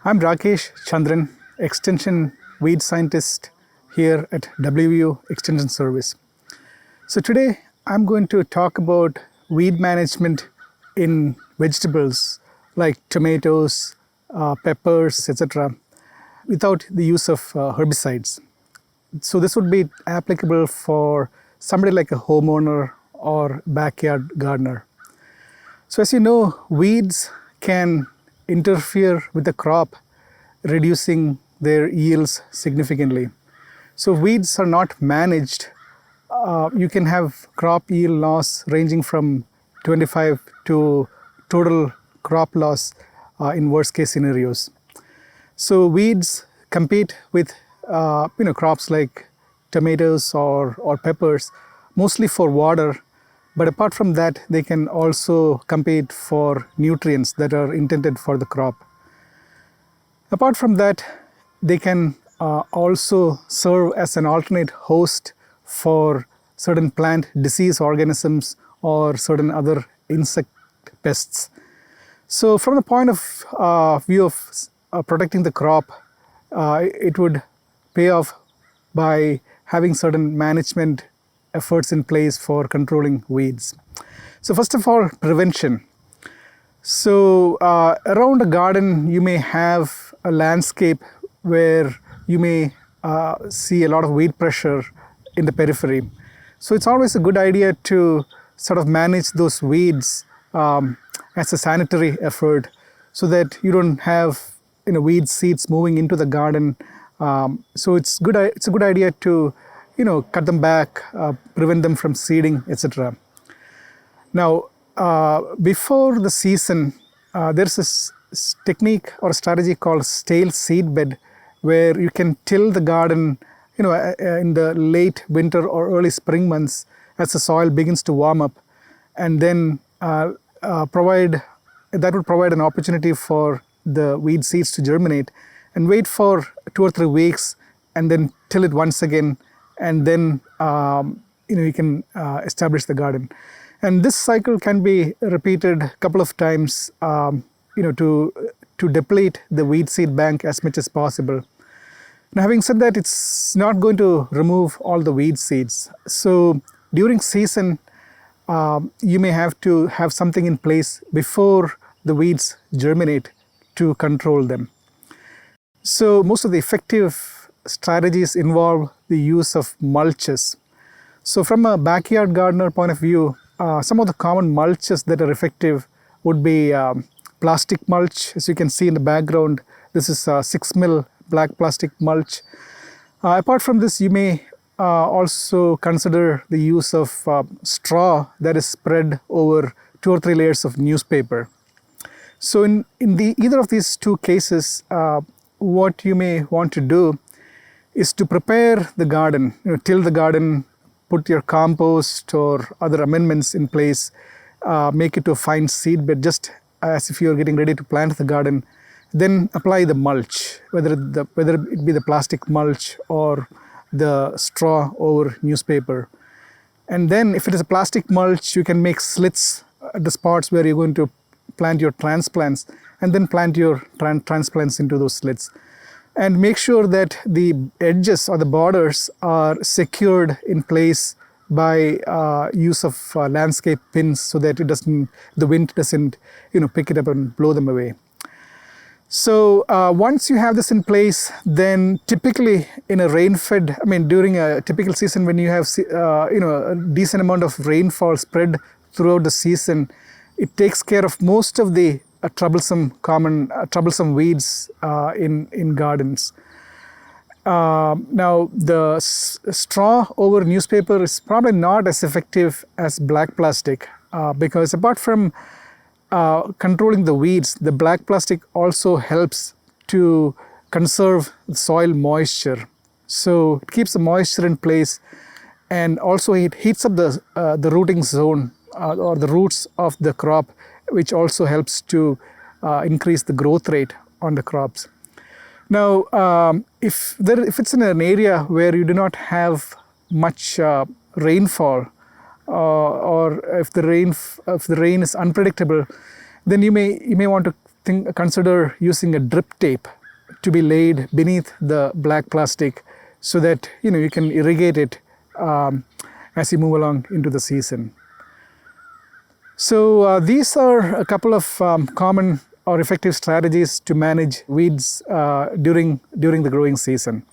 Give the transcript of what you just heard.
I'm Rakesh Chandran, Extension Weed Scientist here at WU Extension Service. So today I'm going to talk about weed management in vegetables like tomatoes, peppers, etc. without the use of herbicides. So this would be applicable for somebody like a homeowner or backyard gardener. So as you know, weeds can interfere with the crop, reducing their yields significantly. So if weeds are not managed, you can have crop yield loss ranging from 25 to total crop loss in worst case scenarios. So weeds compete with crops like tomatoes or peppers, mostly for water. But apart from that, they can also compete for nutrients that are intended for the crop. Apart from that, they can also serve as an alternate host for certain plant disease organisms or certain other insect pests. So from the point of view of protecting the crop, it would pay off by having certain management efforts in place for controlling weeds. So first of all, prevention. So around a garden, you may have a landscape where you may see a lot of weed pressure in the periphery. So it's always a good idea to sort of manage those weeds as a sanitary effort so that you don't have weed seeds moving into the garden. So it's a good idea to cut them back, prevent them from seeding, etc. Now, before the season, there's this technique or strategy called stale seed bed, where you can till the garden, in the late winter or early spring months as the soil begins to warm up, and then that would provide an opportunity for the weed seeds to germinate, and wait for 2 or 3 weeks, and then till it once again, and then you can establish the garden. And this cycle can be repeated a couple of times to deplete the weed seed bank as much as possible. Now, having said that, it's not going to remove all the weed seeds. So during season, you may have to have something in place before the weeds germinate to control them. So most of the effective strategies involve the use of mulches. So from a backyard gardener point of view, some of the common mulches that are effective would be plastic mulch. As you can see in the background, this is 6 mil black plastic mulch. Apart from this, you may also consider the use of straw that is spread over 2 or 3 layers of newspaper. So in either of these two cases, what you may want to do is to prepare the garden, till the garden, put your compost or other amendments in place, make it to a fine seed bed, just as if you're getting ready to plant the garden. Then apply the mulch, whether it be the plastic mulch or the straw over newspaper. And then if it is a plastic mulch, you can make slits at the spots where you're going to plant your transplants, and then plant your transplants into those slits. And make sure that the edges or the borders are secured in place by use of landscape pins, so that the wind doesn't pick it up and blow them away. So once you have this in place, then typically in a rain-fed, during a typical season when you have a decent amount of rainfall spread throughout the season, it takes care of most of the troublesome weeds in gardens. Now, the straw over newspaper is probably not as effective as black plastic because apart from controlling the weeds, the black plastic also helps to conserve soil moisture. So it keeps the moisture in place, and also it heats up the rooting zone or the roots of the crop, which also helps to increase the growth rate on the crops. Now, if it's in an area where you do not have much rainfall, or if the rain is unpredictable, then you may want to consider using a drip tape to be laid beneath the black plastic so that you can irrigate it as you move along into the season. So these are a couple of common or effective strategies to manage weeds during the growing season.